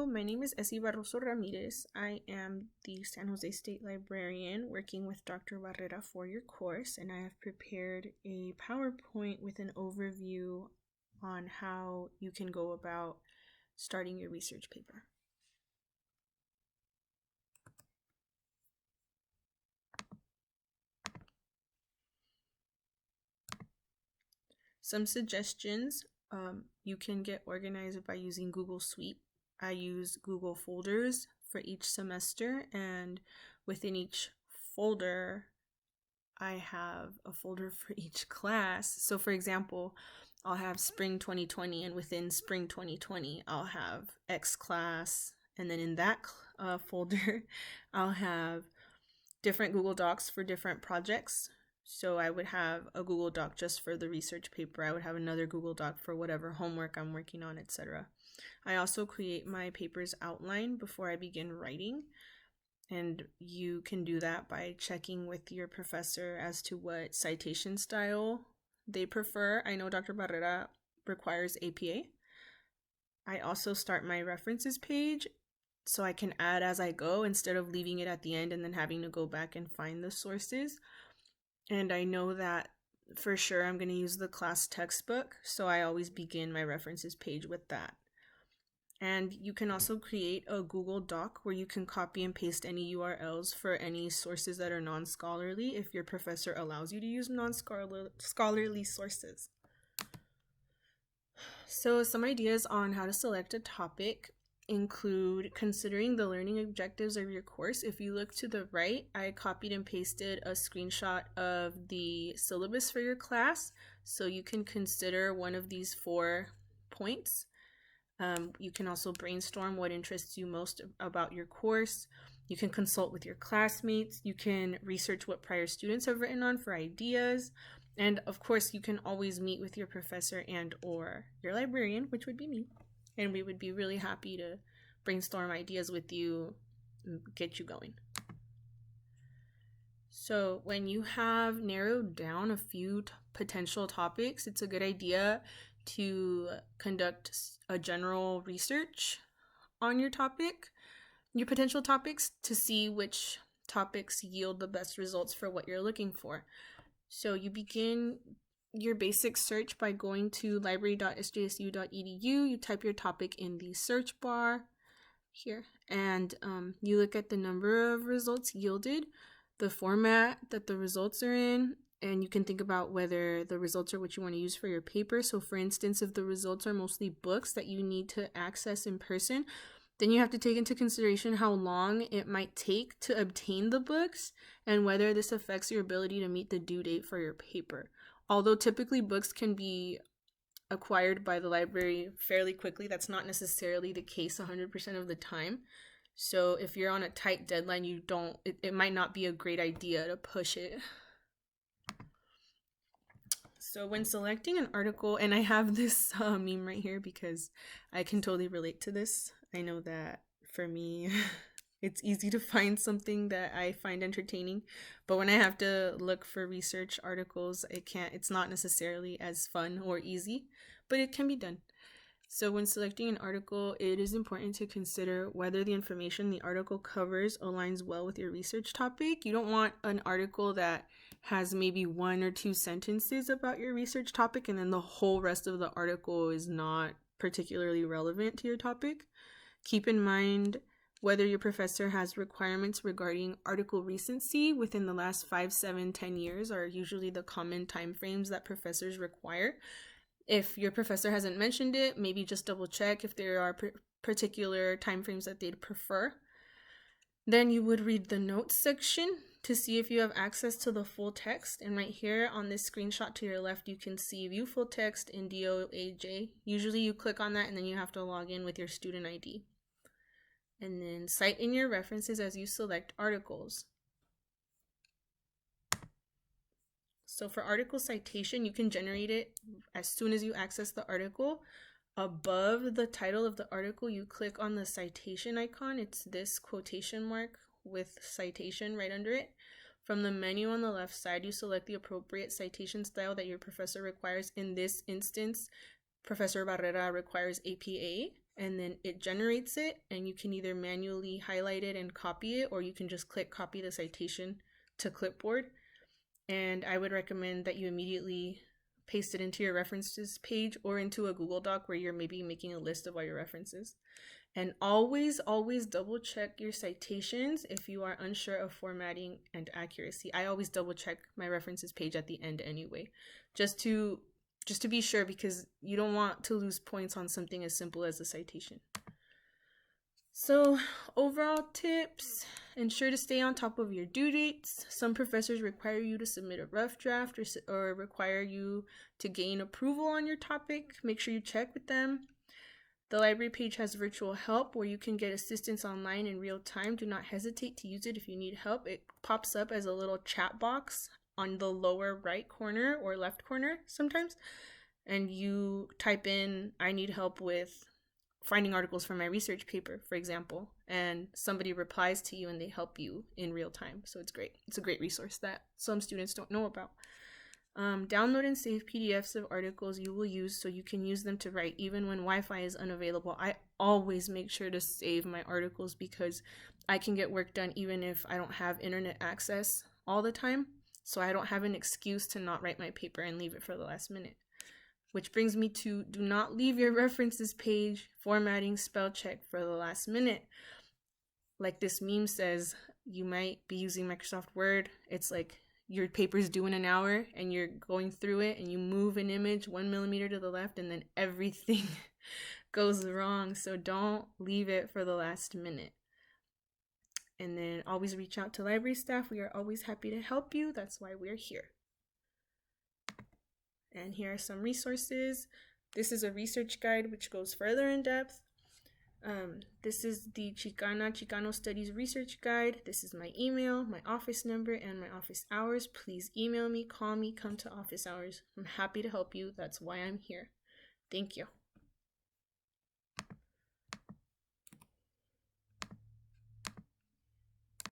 Hello, my name is Essie Barroso Ramirez. I am the San Jose State Librarian working with Dr. Barrera for your course, and I have prepared a PowerPoint with an overview on how you can go about starting your research paper. Some suggestions: you can get organized by using Google Suite. I use Google Folders for each semester, and within each folder, I have a folder for each class. So for example, I'll have Spring 2020, and within Spring 2020, I'll have X class, and then in that folder, I'll have different Google Docs for different projects. So I would have a Google Doc just for the research paper. I would have another Google Doc for whatever homework I'm working on, etc. I also create my paper's outline before I begin writing. And you can do that by checking with your professor as to what citation style they prefer. I know Dr. Barrera requires APA. I also start my references page so I can add as I go instead of leaving it at the end and then having to go back and find the sources. And I know that for sure I'm going to use the class textbook, so I always begin my references page with that. And you can also create a Google Doc where you can copy and paste any URLs for any sources that are non-scholarly if your professor allows you to use non-scholarly sources. So some ideas on how to select a topic include considering the learning objectives of your course. If you look to the right, I copied and pasted a screenshot of the syllabus for your class, so you can consider one of these 4 points. You can also brainstorm what interests you most about your course. You can consult with your classmates. You can research what prior students have written on for ideas. And of course, you can always meet with your professor and or your librarian, which would be me. And we would be really happy to brainstorm ideas with you and get you going. So when you have narrowed down a few potential topics, it's a good idea to conduct a general research on your potential topics, to see which topics yield the best results for what you're looking for. So you begin your basic search by going to library.sjsu.edu. You type your topic in the search bar here, and you look at the number of results yielded, the format that the results are in, and you can think about whether the results are what you want to use for your paper. So for instance, if the results are mostly books that you need to access in person, then you have to take into consideration how long it might take to obtain the books and whether this affects your ability to meet the due date for your paper. Although typically books can be acquired by the library fairly quickly, that's not necessarily the case 100% of the time. So if you're on a tight deadline, it might not be a great idea to push it. So when selecting an article, and I have this meme right here because I can totally relate to this. I know that for me, it's easy to find something that I find entertaining, but when I have to look for research articles, it's not necessarily as fun or easy, but it can be done. So when selecting an article, it is important to consider whether the information the article covers aligns well with your research topic. You don't want an article that has maybe 1 or 2 sentences about your research topic and then the whole rest of the article is not particularly relevant to your topic. Keep in mind whether your professor has requirements regarding article recency within the last 5, 7, 10 years are usually the common timeframes that professors require. If your professor hasn't mentioned it, maybe just double check if there are particular timeframes that they'd prefer. Then you would read the notes section to see if you have access to the full text. And right here on this screenshot to your left, you can see view full text in DOAJ. Usually you click on that and then you have to log in with your student ID. And then cite in your references as you select articles. So for article citation, you can generate it as soon as you access the article. Above the title of the article, you click on the citation icon. It's this quotation mark with citation right under it. From the menu on the left side, you select the appropriate citation style that your professor requires. In this instance, Professor Barrera requires APA. and then it generates it, and you can either manually highlight it and copy it, or you can just click copy the citation to clipboard. And I would recommend that you immediately paste it into your references page or into a Google Doc where you're maybe making a list of all your references. And always double check your citations if you are unsure of formatting and accuracy. I always double check my references page at the end anyway, just to be sure, because you don't want to lose points on something as simple as a citation. So overall tips: ensure to stay on top of your due dates. Some professors require you to submit a rough draft or require you to gain approval on your topic. Make sure you check with them. The library page has virtual help where you can get assistance online in real time. Do not hesitate to use it if you need help. It pops up as a little chat box on the lower right corner or left corner sometimes, and you type in, I need help with finding articles for my research paper, for example, and somebody replies to you and they help you in real time. So it's great. It's a great resource that some students don't know about. Download and save PDFs of articles you will use so you can use them to write even when Wi-Fi is unavailable. I always make sure to save my articles because I can get work done even if I don't have internet access all the time. So I don't have an excuse to not write my paper and leave it for the last minute. Which brings me to, do not leave your references page formatting spell check for the last minute. Like this meme says, you might be using Microsoft Word. It's like your paper's due in an hour and you're going through it and you move an image 1 millimeter to the left and then everything goes wrong. So don't leave it for the last minute. And then always reach out to library staff. We are always happy to help you. That's why we're here. And here are some resources. This is a research guide which goes further in depth. This is the Chicano Studies Research Guide. This is my email, my office number, and my office hours. Please email me, call me, come to office hours. I'm happy to help you. That's why I'm here. Thank you.